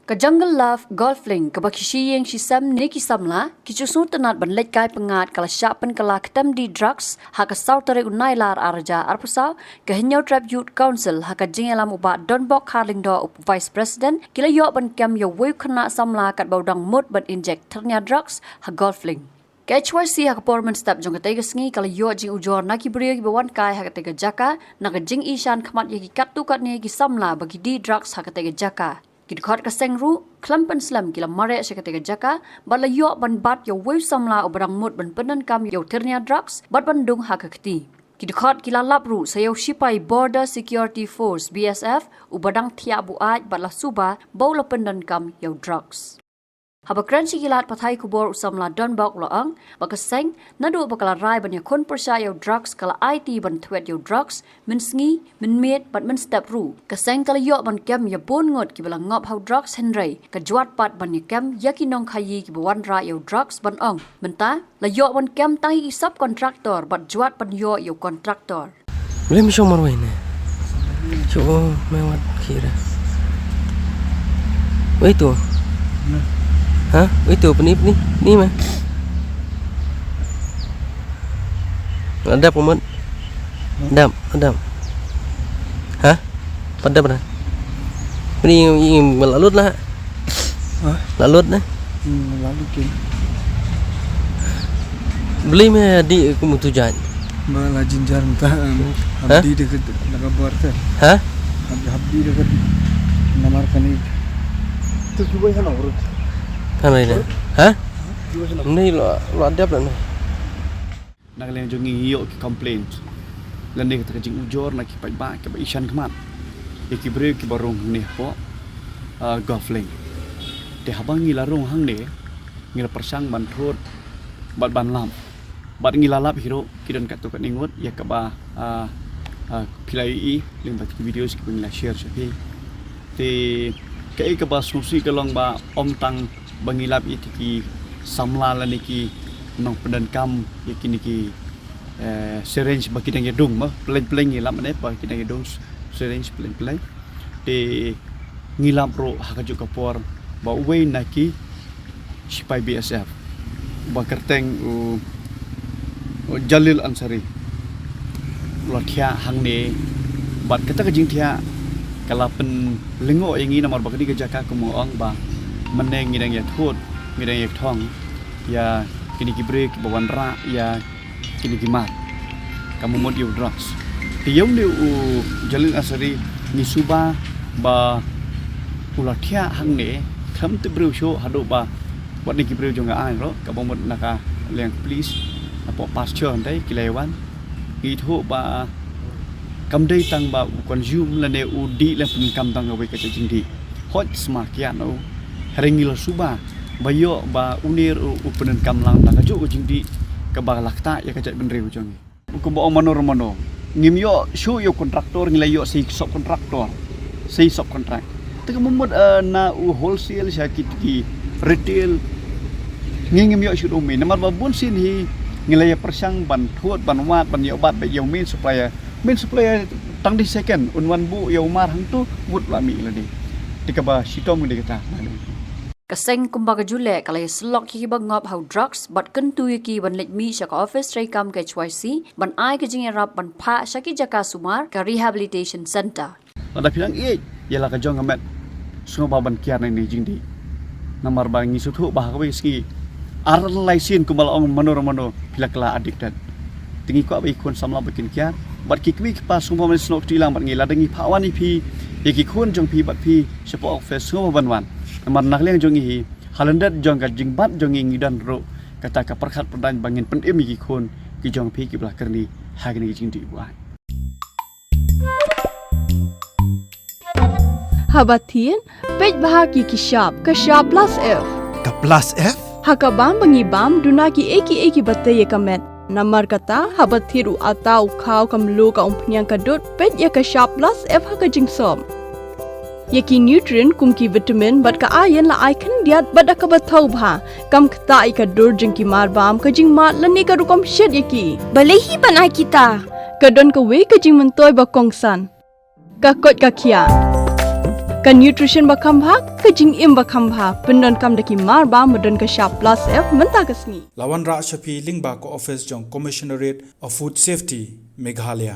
Ka jungle love golf link ka bakishi yang shisam neki samla kichusu tenat ban lek kai pengat kala syapen kala ketem di drugs haka sautare unailar arja arpusau ka hinyau trap youth council haka jingelam uba donbok harlingdo up vice president kila yo ban kam yo weu khana samla kat baudang mut ban inject ternya drugs ha golf link KHYC haka porman step jong katega sngi kala yo jing ujor naki brio ki bawan kai haka tega jaka naka jing ishan khamat ye ki katu kat ne ki samla bagi di drugs haka tega jaka Kidkot ka sengru, klampan slam kila mare sekatega jaka, bala yo ban bat yo weu samla obrang mut ban penan kam yo ternia drugs, bat bandung hakakti. Kidkot kila lapru sayo shipai Border Security Force BSF ubadang tiabu aj batla suba bau pendan kam yo drugs. Habakran si kilat patay kubor usamla donbok loang, bakaseng nadu bakala rai ban yakon persya yo drugs kala IT ban twet yo drugs, min sngi, min miet bat min step ru. Kaseng kala yo ban kem ya bon ngot ki bala ngop how drugs henry, ka juat pat ban yakem yakinong khayi ki bawan ra yo drugs ban ong. Menta, la yo ban kem tangi subcontractor bat juat ban yo kontraktor. Boleh misal marwai ni. Coba mewat kira. Wah itu. Hah? Itu penip ni mah. Ada pemat. Ada. Hah? Pada mana? Ini melalut lah. Hah? Lalut lah. Lalut ke? Beli mah di kemutujan. Malah jinjar entah. Habdi dekat nak buat kan? Hah? Habdi dekat namar kanik. Tu juga yang urut. Kan ini? Hah? Ini lo ada apa ni? Nak leh jongi yo ki complaint. Lande kata jing ujor nak ki pai ke ishan kmat. Ki bre ki barong ni po golfling. De habang ngila rong hang ne ngila persang ban thot bat ban lam. Bat ngila lap hero ki don kat tu kat ningot ya ka ba pilai i lim bat video ki ngila share sapi. Te kai ka ba susi ka long ba om tang bangilap itiki samla laniki nong pedan kam yakiniki syringe baki dang yedung mah pleng ngilap ne baki dang yedung syringe pleng de ngilap ro hakajuk kapor ba we naki sipai BSF ba kerteng Jalil Ansari lo thia hang ne bat kata ka jing thia kala pen lengo yang ini nomor bakadi ka jaka kumoang ba meneng ngidang ya thot ngidang ya thong ya kini kibre ki bawan ra ya kini kimat kamu mod you drugs tiyong de Jalil Asari ni suba ba ulathia hang ne tham te bru sho hado ba wat ni kibre jonga ai ro ka bomod naka leng please apo pasture dai kilewan ki tho ba kam dai tang ba consume la ne udi la pun kam tang awe ka jingdi hot smart ya no Haringil suba bayo ba unir upenan kamlang na kaju ujingdi ka ba lakta ya kajat benre ujangi ko ba manor ngim yo show yo kontraktor ngila yo si subkontraktor si subkontrak tega momod na wholesale sakit ki retail ngim yo show me namar ba bun sin hi ngila ya persang ban thuat ban wat ban yo bat ba yo main supplier tang di second unwan bu yo mar hang tu mut la mi la di tika ba sitom ngi kata Kaseng kumbaga jule kala slok ki bangop how drugs but kentu ki ban let mi sha office tray kam KHYC ban ai ka jing rap ban pha shaki jaka sumar ka rehabilitation center. Ada bilang ialah ka jong amet sungo ba ban kiar ni jing di. Namar ba ngi suthu ba ka ski ar laisin kumal ong manor bila kala addicted. Tingi ko ba ikon samla bikin kiar bat ki kwi pa sungo man snok tilang bat ngi la dengi phawan ni phi ki khon jong phi bat phi sepo office sungo ban wan. Namar nakleng jongi hi halandat jong ka jingbat jongi ngidan ro kata ka perkhat perdan bangin penem ki khon ki jong phi ki belakar ni hagni jing di buat Habatin pej bahagi ki shop plus F Ka plus F? hakabam bangi bam dunaki eki batte ye kamet namar kata habathiru atau khau kamlu ka umpnyang kadut pej ya ka shop plus F haka jingsom Yaki nutrient kumki vitamin bat ka ayan la icon diat bat ka bathau bha kam khta ka dur jingki mar bam ka jing mat la ne ka rukom shed yaki balehi banai kita ka don ka we ka jing mentoy ba kongsan ka kot ka khia ka nutrition bakam bha ka jing im bakam bha pendon kam daki mar ba modon ka sharp plus f menta kasni Lawan Ra Shafi Lingba ko office jong Commissionerate of Food Safety Meghalaya